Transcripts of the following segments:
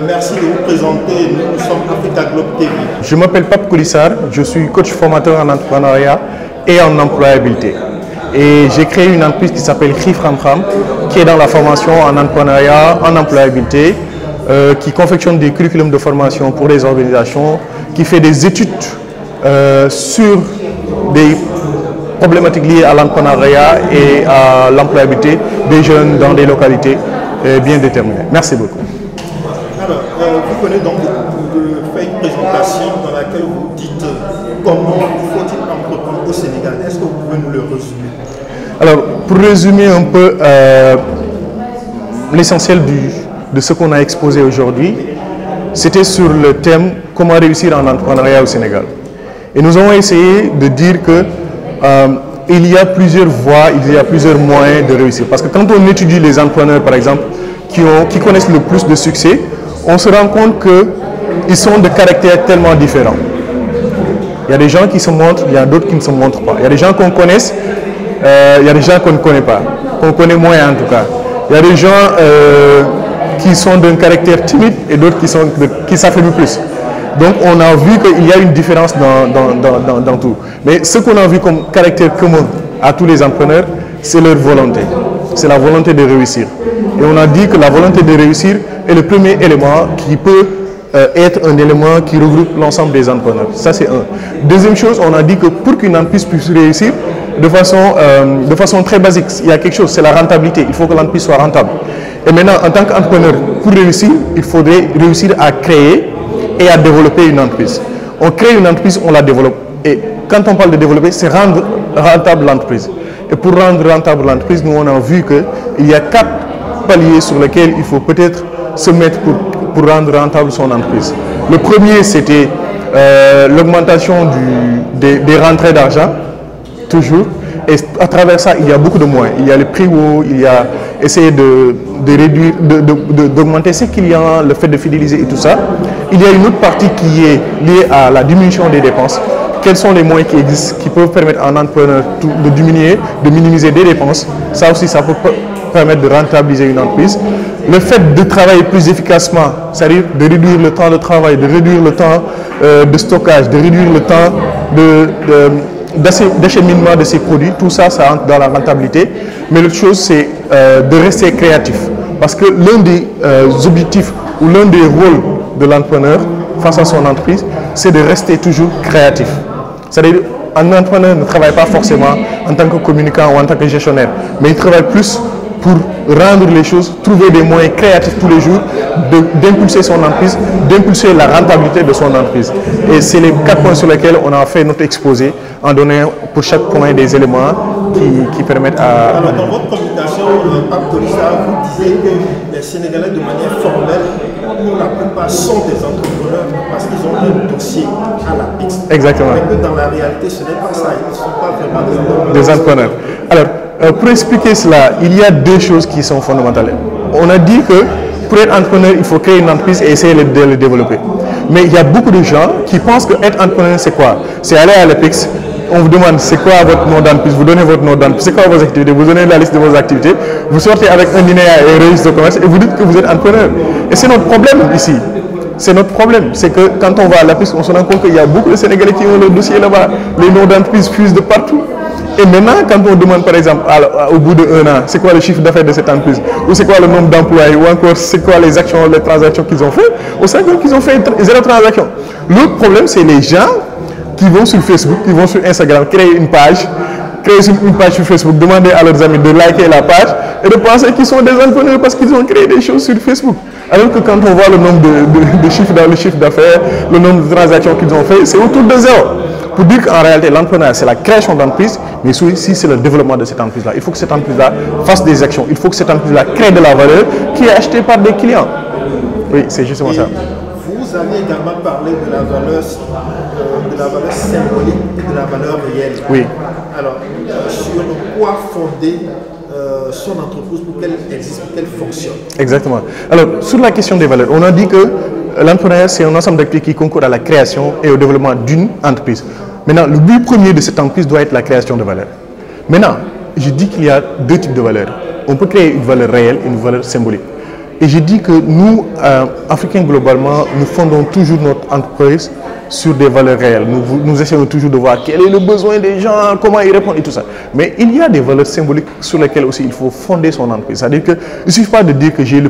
Merci de vous présenter. Nous sommes Africa Globe TV. Je m'appelle Pape Koulissar, je suis coach formateur en entrepreneuriat et en employabilité. Et j'ai créé une entreprise qui s'appelle Khif Ram Kham, qui est dans la formation en entrepreneuriat, en employabilité, qui confectionne des curriculums de formation pour les organisations, qui fait des études sur des problématiques liées à l'entrepreneuriat et à l'employabilité des jeunes dans des localités bien déterminées. Merci beaucoup. Alors, vous venez donc de faire une présentation dans laquelle vous dites comment faut-il entreprendre au Sénégal. Est-ce que vous pouvez nous le résumer? Alors, pour résumer un peu l'essentiel de ce qu'on a exposé aujourd'hui, c'était sur le thème « Comment réussir en entrepreneuriat au Sénégal ». Et nous avons essayé de dire que il y a plusieurs voies, il y a plusieurs moyens de réussir. Parce que quand on étudie les entrepreneurs, par exemple, qui connaissent le plus de succès, on se rend compte qu'ils sont de caractères tellement différents. Il y a des gens qui se montrent, il y a d'autres qui ne se montrent pas. Il y a des gens qu'on connaisse, il y a des gens qu'on ne connaît pas, qu'on connaît moins en tout cas. Il y a des gens qui sont d'un caractère timide et d'autres qui s'affirment plus. Donc on a vu qu'il y a une différence dans tout. Mais ce qu'on a vu comme caractère commun à tous les entrepreneurs, c'est leur volonté. C'est la volonté de réussir. Et on a dit que la volonté de réussir est le premier élément qui peut être un élément qui regroupe l'ensemble des entrepreneurs. Ça c'est un. Deuxième chose, on a dit que pour qu'une entreprise puisse réussir de façon très basique, il y a quelque chose, c'est la rentabilité. Il faut que l'entreprise soit rentable. Et maintenant, en tant qu'entrepreneur, pour réussir, il faudrait réussir à créer et à développer une entreprise. On crée une entreprise, on la développe. Et quand on parle de développer, c'est rendre rentable l'entreprise. Et pour rendre rentable l'entreprise, nous on a vu qu'il y a 4 paliers sur lesquels il faut peut-être se mettre pour rendre rentable son entreprise. Le premier, c'était l'augmentation des rentrées d'argent, toujours. Et à travers ça, il y a beaucoup de moyens. Il y a le prix haut, il y a essayer de réduire, d'augmenter ses clients, le fait de fidéliser et tout ça. Il y a une autre partie qui est liée à la diminution des dépenses. Quels sont les moyens qui existent, qui peuvent permettre à un entrepreneur de diminuer, de minimiser des dépenses. Ça aussi, ça peut permettre de rentabiliser une entreprise. Le fait de travailler plus efficacement, c'est-à-dire de réduire le temps de travail, de réduire le temps de stockage, de réduire le temps d'acheminement de ces produits, tout ça, ça entre dans la rentabilité. Mais l'autre chose, c'est de rester créatif. Parce que l'un des objectifs ou l'un des rôles de l'entrepreneur face à son entreprise, c'est de rester toujours créatif. C'est-à-dire, un entrepreneur ne travaille pas forcément en tant que communicant ou en tant que gestionnaire, mais il travaille plus pour rendre les choses, trouver des moyens créatifs tous les jours, d'impulser son entreprise, d'impulser la rentabilité de son entreprise. Et c'est les 4 points sur lesquels on a fait notre exposé, en donnant pour chaque point des éléments qui permettent à... Alors, dans votre communication, Pape Koulissar, vous disiez que les Sénégalais, de manière formelle, pour la plupart sont des entrepreneurs parce qu'ils ont un dossier à la piste. Exactement. Mais que dans la réalité, ce n'est pas ça. Ils ne sont pas vraiment des entrepreneurs. Alors, pour expliquer cela, il y a 2 choses qui sont fondamentales. On a dit que pour être entrepreneur, il faut créer une entreprise et essayer de le développer. Mais il y a beaucoup de gens qui pensent que être entrepreneur, c'est quoi? C'est aller à l'EPIX, on vous demande c'est quoi votre nom d'entreprise, vous donnez votre nom d'entreprise, c'est quoi vos activités, vous donnez la liste de vos activités, vous sortez avec un dîner et un registre de commerce et vous dites que vous êtes entrepreneur. Et c'est notre problème ici. C'est notre problème. C'est que quand on va à l'EPIX, on se rend compte qu'il y a beaucoup de Sénégalais qui ont le dossier là-bas. Les noms d'entreprise fusent de partout. Et maintenant, quand on demande par exemple au bout de 1 an, c'est quoi le chiffre d'affaires de cette entreprise, ou c'est quoi le nombre d'employés, ou encore c'est quoi les actions, les transactions qu'ils ont fait, on sait qu'ils ont fait 0 transaction. L'autre problème, c'est les gens qui vont sur Facebook, qui vont sur Instagram, créer une page sur Facebook, demander à leurs amis de liker la page et de penser qu'ils sont des entrepreneurs parce qu'ils ont créé des choses sur Facebook. Alors que quand on voit le nombre de chiffres dans le chiffre d'affaires, le nombre de transactions qu'ils ont fait, c'est autour de 0. Pour dire qu'en réalité, l'entrepreneuriat, c'est la création d'entreprise, mais aussi c'est le développement de cette entreprise-là. Il faut que cette entreprise-là fasse des actions. Il faut que cette entreprise-là crée de la valeur qui est achetée par des clients. Oui, c'est justement ça. Vous avez également parlé de la valeur symbolique et de la valeur réelle. Oui. Alors, sur quoi fonder son entreprise pour qu'elle existe, pour qu'elle fonctionne? Exactement. Alors, sur la question des valeurs, on a dit que l'entrepreneuriat, c'est un ensemble d'activités qui concourent à la création et au développement d'une entreprise. Maintenant, le but premier de cette entreprise doit être la création de valeur. Maintenant, je dis qu'il y a 2 types de valeurs. On peut créer une valeur réelle et une valeur symbolique. Et j'ai dit que nous, Africains globalement, nous fondons toujours notre entreprise sur des valeurs réelles. Nous essayons toujours de voir quel est le besoin des gens, comment ils répondent et tout ça. Mais il y a des valeurs symboliques sur lesquelles aussi il faut fonder son entreprise. C'est-à-dire qu'il ne suffit pas de dire que j'ai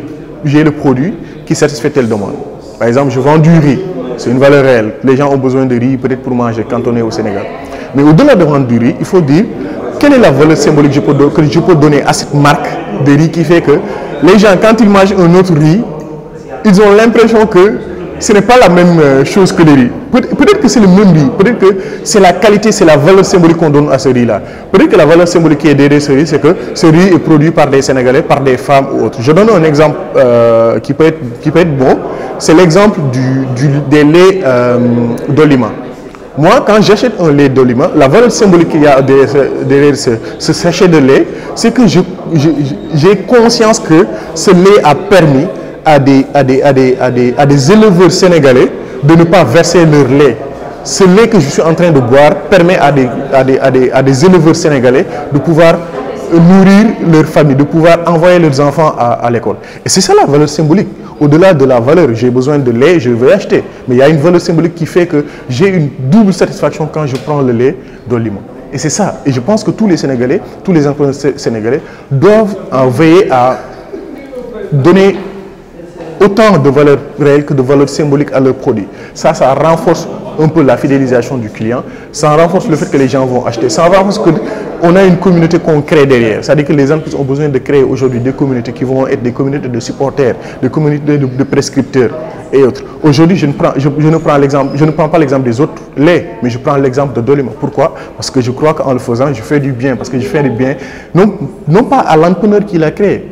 le produit qui satisfait telle demande. Par exemple, je vends du riz. C'est une valeur réelle. Les gens ont besoin de riz peut-être pour manger quand on est au Sénégal. Mais au-delà de vendre du riz, il faut dire quelle est la valeur symbolique que je peux donner à cette marque de riz qui fait que les gens, quand ils mangent un autre riz, ils ont l'impression que ce n'est pas la même chose que le riz. Peut-être que c'est le même riz, peut-être que c'est la qualité, c'est la valeur symbolique qu'on donne à ce riz-là. Peut-être que la valeur symbolique qui est derrière ce riz, c'est que ce riz est produit par des Sénégalais, par des femmes ou autres. Je donne un exemple qui peut être bon, c'est l'exemple des laits d'Olima. Moi, quand j'achète un lait d'Olima, la valeur symbolique qu'il y a derrière ce sachet de lait, c'est que j'ai conscience que ce lait a permis à des éleveurs sénégalais de ne pas verser leur lait. Ce lait que je suis en train de boire permet à des éleveurs sénégalais de pouvoir nourrir leur famille, de pouvoir envoyer leurs enfants à l'école. Et c'est ça la valeur symbolique. Au-delà de la valeur, j'ai besoin de lait, je vais acheter. Mais il y a une valeur symbolique qui fait que j'ai une double satisfaction quand je prends le lait d'Olima. Et c'est ça. Et je pense que tous les Sénégalais, tous les entrepreneurs sénégalais doivent veiller à donner autant de valeurs réelles que de valeurs symboliques à leurs produits. Ça renforce un peu la fidélisation du client, ça renforce le fait que les gens vont acheter, ça renforce qu'on a une communauté qu'on crée derrière. C'est-à-dire que les entreprises ont besoin de créer aujourd'hui des communautés qui vont être des communautés de supporters, des communautés de prescripteurs et autres. Aujourd'hui, je ne prends pas l'exemple des autres laits, mais je prends l'exemple de Dolima. Pourquoi? Parce que je crois qu'en le faisant, je fais du bien. Parce que je fais du bien, non pas à l'entrepreneur qui l'a créé,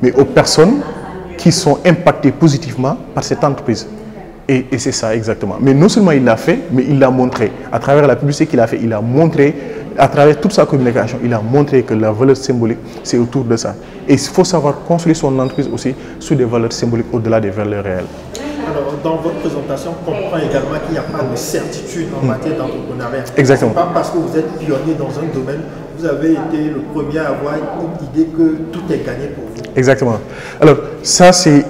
mais aux personnes qui sont impactées positivement par cette entreprise. Et c'est ça exactement. Mais non seulement il l'a fait, mais il l'a montré. À travers la publicité qu'il a fait, il a montré, à travers toute sa communication, il a montré que la valeur symbolique, c'est autour de ça. Et il faut savoir construire son entreprise aussi sur des valeurs symboliques au-delà des valeurs réelles. Alors, dans votre présentation, on comprend également qu'il n'y a pas de certitude en matière d'entrepreneuriat. Exactement. Ce n'est pas parce que vous êtes pionnier dans un domaine, vous avez été le premier à avoir une idée que tout est gagné pour vous. Exactement. Alors, ça, c'est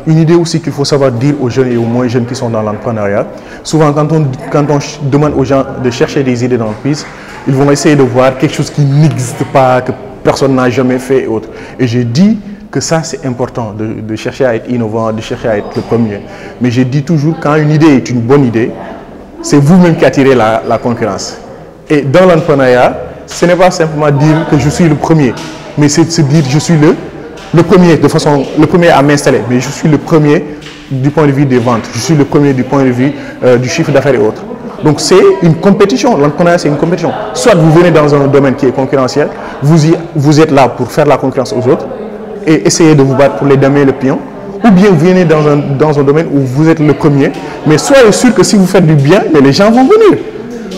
une idée aussi qu'il faut savoir dire aux jeunes et aux moins jeunes qui sont dans l'entrepreneuriat. Souvent, quand on demande aux gens de chercher des idées d'entreprise, ils vont essayer de voir quelque chose qui n'existe pas, que personne n'a jamais fait et autres. Et j'ai dit que ça, c'est important, de chercher à être innovant, de chercher à être le premier. Mais j'ai dit toujours, quand une idée est une bonne idée, c'est vous-même qui attirez la concurrence. Et dans l'entrepreneuriat, ce n'est pas simplement dire que je suis le premier, mais c'est se dire je suis le premier, le premier à m'installer, mais je suis le premier du point de vue des ventes, je suis le premier du point de vue du chiffre d'affaires et autres. Donc c'est une compétition, l'entrepreneuriat c'est une compétition. Soit vous venez dans un domaine qui est concurrentiel, vous êtes là pour faire la concurrence aux autres et essayer de vous battre pour les damer le pion, ou bien vous venez dans un domaine où vous êtes le premier, mais soyez sûr que si vous faites du bien, mais les gens vont venir.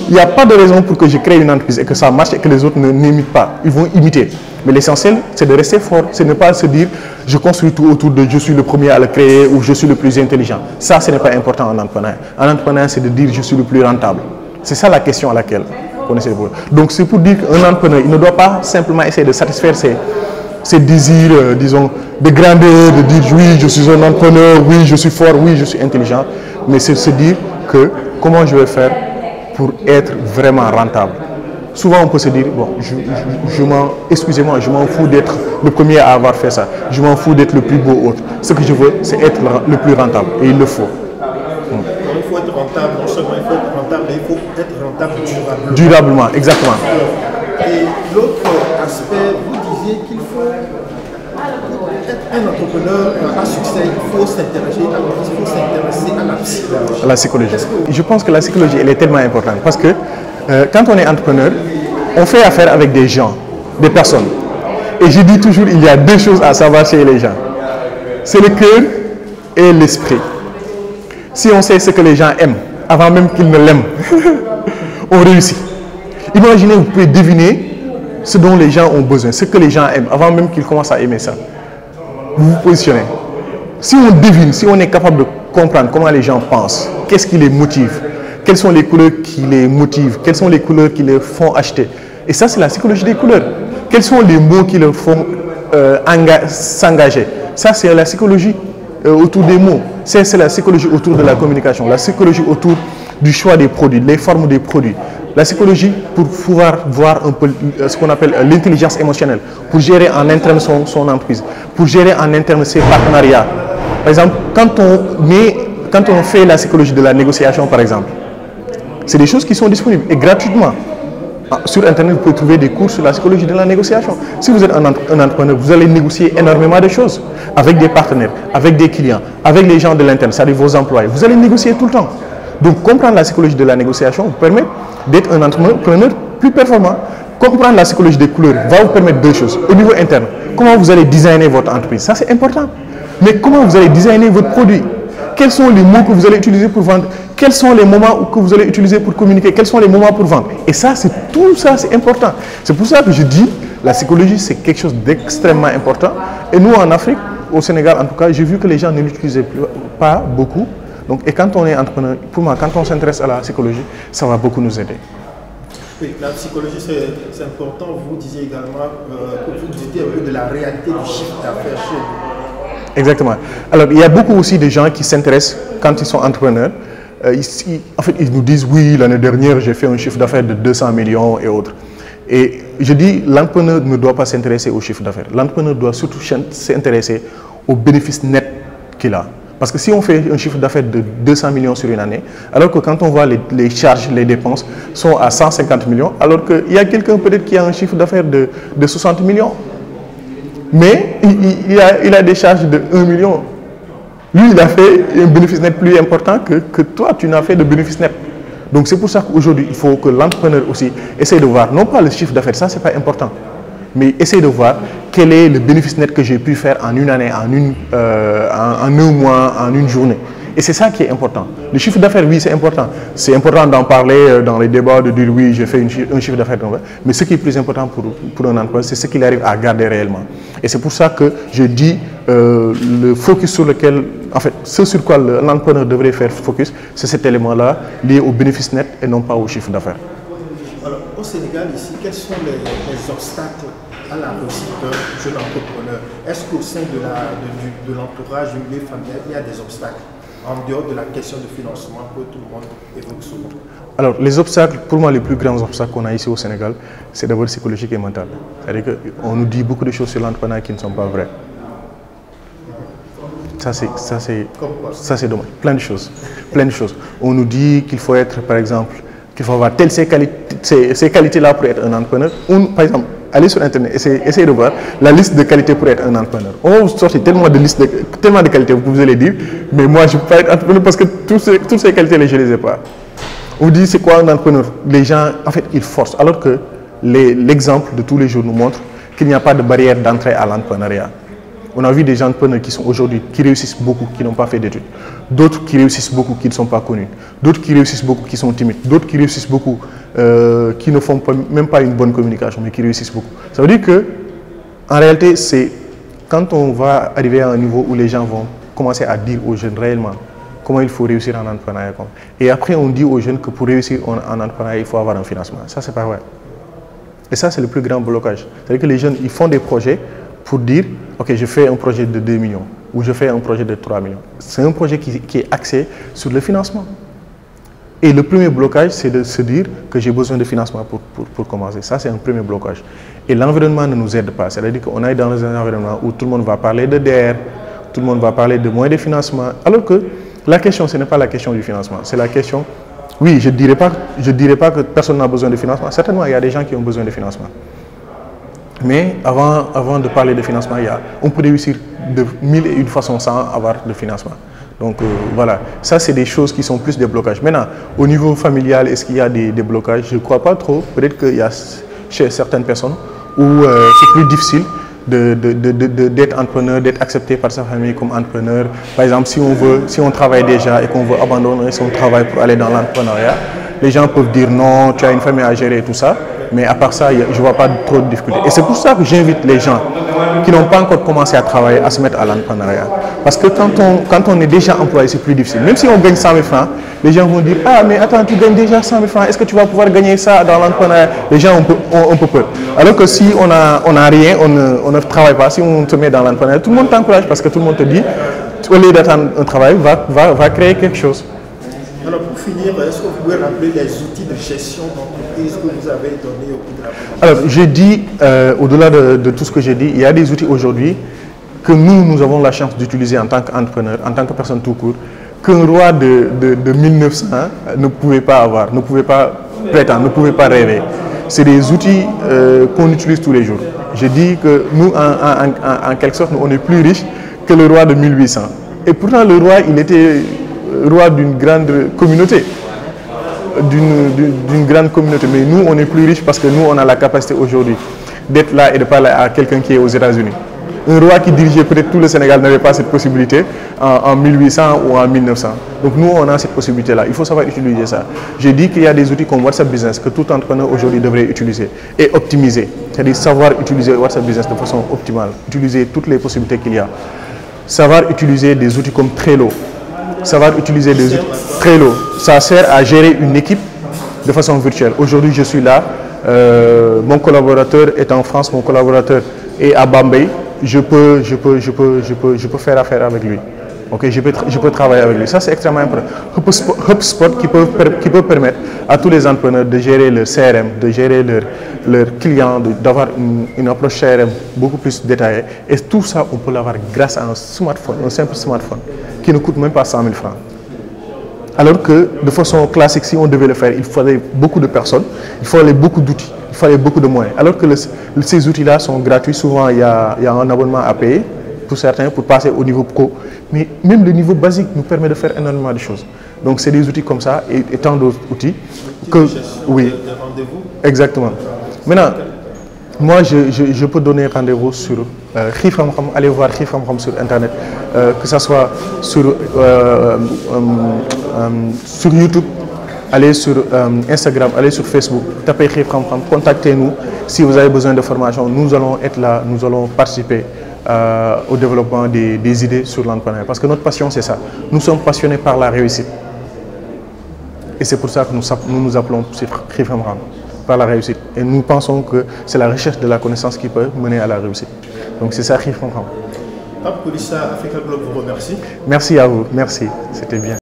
Il n'y a pas de raison pour que je crée une entreprise et que ça marche et que les autres n'imitent pas. Ils vont imiter. Mais l'essentiel, c'est de rester fort. C'est ne pas se dire, je construis tout autour de je suis le premier à le créer ou je suis le plus intelligent. Ça, ce n'est pas important en entrepreneuriat. En entrepreneuriat, c'est de dire je suis le plus rentable. C'est ça la question à laquelle on essaie de voir. Donc, c'est pour dire qu'un entrepreneur, il ne doit pas simplement essayer de satisfaire ses désirs, disons, de grandeur, de dire oui, je suis un entrepreneur, oui, je suis fort, oui, je suis intelligent. Mais c'est se dire que comment je vais faire pour être vraiment rentable. Souvent, on peut se dire, bon, excusez-moi, je m'en fous d'être le premier à avoir fait ça. Je m'en fous d'être le plus beau autre. Ce que je veux, c'est être le plus rentable. Et il le faut. Donc, il faut être rentable, non seulement il faut être rentable, mais il faut être rentable durablement. Durablement, exactement. Et l'autre aspect, vous disiez qu'il faut être un entrepreneur à succès, il faut s'intéresser à la psychologie. À la psychologie. Je pense que la psychologie, elle est tellement importante parce que quand on est entrepreneur, on fait affaire avec des gens, des personnes. Et je dis toujours, il y a deux choses à savoir chez les gens. C'est le cœur et l'esprit. Si on sait ce que les gens aiment, avant même qu'ils ne l'aiment, on réussit. Imaginez, vous pouvez deviner ce dont les gens ont besoin, ce que les gens aiment, avant même qu'ils commencent à aimer ça. Vous vous positionnez. Si on devine, si on est capable de comprendre comment les gens pensent, qu'est-ce qui les motive, quelles sont les couleurs qui les motivent, quelles sont les couleurs qui les font acheter. Et ça, c'est la psychologie des couleurs. Quels sont les mots qui leur font s'engager. Ça, c'est la psychologie autour des mots. C'est la psychologie autour de la communication, la psychologie autour du choix des produits, les formes des produits. La psychologie pour pouvoir voir un peu ce qu'on appelle l'intelligence émotionnelle, pour gérer en interne son entreprise, pour gérer en interne ses partenariats. Par exemple, quand on fait la psychologie de la négociation, par exemple, c'est des choses qui sont disponibles et gratuitement. Sur Internet, vous pouvez trouver des cours sur la psychologie de la négociation. Si vous êtes un entrepreneur, vous allez négocier énormément de choses avec des partenaires, avec des clients, avec les gens de l'interne, c'est-à-dire vos employés. Vous allez négocier tout le temps. Donc, comprendre la psychologie de la négociation vous permet d'être un entrepreneur plus performant. Comprendre la psychologie des couleurs va vous permettre deux choses. Au niveau interne, comment vous allez designer votre entreprise, ça c'est important. Mais comment vous allez designer votre produit? Quels sont les mots que vous allez utiliser pour vendre? Quels sont les moments que vous allez utiliser pour communiquer? Quels sont les moments pour vendre? Et ça, tout ça, c'est important. C'est pour ça que je dis, la psychologie, c'est quelque chose d'extrêmement important. Et nous, en Afrique, au Sénégal en tout cas, j'ai vu que les gens ne l'utilisaient pas beaucoup. Donc, et quand on est entrepreneur, pour moi, quand on s'intéresse à la psychologie, ça va beaucoup nous aider. Oui, la psychologie, c'est important. Vous disiez également que vous discutez un peu de la réalité du chiffre d'affaires chez vous. Exactement. Alors, il y a beaucoup aussi de gens qui s'intéressent quand ils sont entrepreneurs. En fait, ils nous disent, oui, l'année dernière, j'ai fait un chiffre d'affaires de 200 millions et autres. Et je dis, l'entrepreneur ne doit pas s'intéresser au chiffre d'affaires. L'entrepreneur doit surtout s'intéresser aux bénéfices nets qu'il a. Parce que si on fait un chiffre d'affaires de 200 millions sur une année, alors que quand on voit les charges, les dépenses sont à 150 millions, alors qu'il y a quelqu'un peut-être qui a un chiffre d'affaires de 60 millions, mais il a des charges de 1 million. Lui, il a fait un bénéfice net plus important que toi, tu n'as fait de bénéfice net. Donc c'est pour ça qu'aujourd'hui, il faut que l'entrepreneur aussi essaie de voir, non pas le chiffre d'affaires, ça c'est pas important, mais essaie de voir quel est le bénéfice net que j'ai pu faire en une année, en un mois, en une journée. Et c'est ça qui est important. Le chiffre d'affaires, oui, c'est important. C'est important d'en parler dans les débats, de dire oui, j'ai fait un chiffre d'affaires. Mais ce qui est plus important pour un entrepreneur, c'est ce qu'il arrive à garder réellement. Et c'est pour ça que je dis le focus sur lequel, en fait, ce sur quoi l'entrepreneur devrait faire focus, c'est cet élément-là lié au bénéfice net et non pas au chiffre d'affaires. Alors, au Sénégal, ici, quels sont les obstacles à la réussite d'un jeune entrepreneur? Est-ce qu'au sein de l'entourage, du milieu familial, il y a des obstacles en dehors de la question de financement que tout le monde évoque souvent? Alors, les obstacles, pour moi, les plus grands obstacles qu'on a ici au Sénégal, c'est d'abord psychologique et mental. C'est-à-dire qu'on nous dit beaucoup de choses sur l'entrepreneuriat qui ne sont pas vraies. Ça, c'est dommage. Plein de choses. Plein de choses. On nous dit qu'il faut être, par exemple, qu'il faut avoir ces qualités-là pour être un entrepreneur. Par exemple, allez sur Internet, essayez de voir la liste de qualités pour être un entrepreneur. On va vous sortir tellement de qualités, vous allez dire, mais moi, je ne peux pas être entrepreneur parce que toutes ces qualités-là, je ne les ai pas. On dit, c'est quoi un entrepreneur? Les gens, en fait, ils forcent. Alors que l'exemple de tous les jours nous montre qu'il n'y a pas de barrière d'entrée à l'entrepreneuriat. On a vu des entrepreneurs qui sont aujourd'hui, qui réussissent beaucoup, qui n'ont pas fait d'études. D'autres qui réussissent beaucoup, qui ne sont pas connus. D'autres qui réussissent beaucoup, qui sont timides. D'autres qui réussissent beaucoup, qui ne font même pas une bonne communication, mais qui réussissent beaucoup. Ça veut dire que, en réalité, c'est quand on va arriver à un niveau où les gens vont commencer à dire aux jeunes réellement comment il faut réussir en entrepreneuriat. Et après, on dit aux jeunes que pour réussir en entrepreneuriat, il faut avoir un financement. Ça, c'est pas vrai. Et ça, c'est le plus grand blocage. C'est-à-dire que les jeunes, ils font des projets pour dire, ok, je fais un projet de 2 millions ou je fais un projet de 3 millions. C'est un projet qui est axé sur le financement. Et le premier blocage, c'est de se dire que j'ai besoin de financement pour commencer. Ça, c'est un premier blocage. Et l'environnement ne nous aide pas. C'est-à-dire qu'on est dans un environnement où tout le monde va parler de DER, tout le monde va parler de moyens de financement, alors que la question, ce n'est pas la question du financement. C'est la question, oui, je ne dirais pas que personne n'a besoin de financement. Certainement, il y a des gens qui ont besoin de financement. Mais avant de parler de financement, on peut réussir de 1001 façons sans avoir de financement. Donc voilà, ça c'est des choses qui sont plus des blocages. Maintenant, au niveau familial, est-ce qu'il y a des blocages? Je ne crois pas trop. Peut-être qu'il y a chez certaines personnes où c'est plus difficile d'être entrepreneur, d'être accepté par sa famille comme entrepreneur. Par exemple, si on travaille déjà et qu'on veut abandonner son travail pour aller dans l'entrepreneuriat, les gens peuvent dire non, tu as une famille à gérer et tout ça. Mais à part ça, je ne vois pas trop de difficultés. Et c'est pour ça que j'invite les gens qui n'ont pas encore commencé à travailler à se mettre à l'entrepreneuriat. Parce que quand on est déjà employé, c'est plus difficile. Même si on gagne 100 000 francs, les gens vont dire « Ah, mais attends, tu gagnes déjà 100 000 francs, est-ce que tu vas pouvoir gagner ça dans l'entrepreneuriat ?» Les gens ont un peu peur. Alors que si on a rien, on ne travaille pas, si on te met dans l'entrepreneuriat, tout le monde t'encourage parce que tout le monde te dit « Au lieu d'attendre un travail, va créer quelque chose. » Alors pour finir, est-ce que vous pouvez rappeler les outils de gestion d'entreprise que vous avez donnés au cours de la présentation? Alors j'ai dit, au-delà de tout ce que j'ai dit, il y a des outils aujourd'hui que nous avons la chance d'utiliser en tant qu'entrepreneur, en tant que personne tout court, qu'un roi de 1900 ne pouvait pas avoir, ne pouvait pas prétendre, ne pouvait pas rêver. C'est des outils qu'on utilise tous les jours. J'ai dit que nous, en quelque sorte, on est plus riches que le roi de 1800. Et pourtant, le roi, il était roi d'une grande communauté. D'une grande communauté. Mais nous, on est plus riches parce que nous, on a la capacité aujourd'hui d'être là et de parler à quelqu'un qui est aux États-Unis. Un roi qui dirigeait peut-être tout le Sénégal n'avait pas cette possibilité en 1800 ou en 1900. Donc nous, on a cette possibilité-là. Il faut savoir utiliser ça. J'ai dit qu'il y a des outils comme WhatsApp Business que tout entrepreneur aujourd'hui devrait utiliser et optimiser. C'est-à-dire savoir utiliser WhatsApp Business de façon optimale, utiliser toutes les possibilités qu'il y a. Savoir utiliser des outils comme Trello. Savoir utiliser des outils. Trello, ça sert à gérer une équipe de façon virtuelle. Aujourd'hui, je suis là. Mon collaborateur est en France, mon collaborateur est à Bombay. Je peux faire affaire avec lui. Okay? Je peux travailler avec lui. Ça, c'est extrêmement important. HubSpot qui peut permettre à tous les entrepreneurs de gérer leur CRM, de gérer leurs clients, d'avoir une approche CRM beaucoup plus détaillée. Et tout ça, on peut l'avoir grâce à un smartphone, un simple smartphone, qui ne coûte même pas 100 000 francs. Alors que, de façon classique, si on devait le faire, il fallait beaucoup de personnes, il fallait beaucoup d'outils, il fallait beaucoup de moyens. Alors que ces outils-là sont gratuits, souvent il y a un abonnement à payer pour certains pour passer au niveau pro. Mais même le niveau basique nous permet de faire énormément de choses. Donc c'est des outils comme ça et tant d'autres outils que... Oui, exactement. Maintenant, moi je peux donner rendez-vous sur Xif Xam Xam, allez voir Xif Xam Xam sur internet, que ce soit sur YouTube, allez sur Instagram, allez sur Facebook, tapez Xif Xam Xam, contactez-nous si vous avez besoin de formation. Nous allons être là, nous allons participer au développement des idées sur l'entrepreneuriat. Parce que notre passion, c'est ça. Nous sommes passionnés par la réussite. Et c'est pour ça que nous appelons Xif Xam Xam, par la réussite. Et nous pensons que c'est la recherche de la connaissance qui peut mener à la réussite. Donc c'est ça Xif Xam Xam. Pape Koulissa, Africa Globe vous remercie. Merci à vous, merci, c'était bien.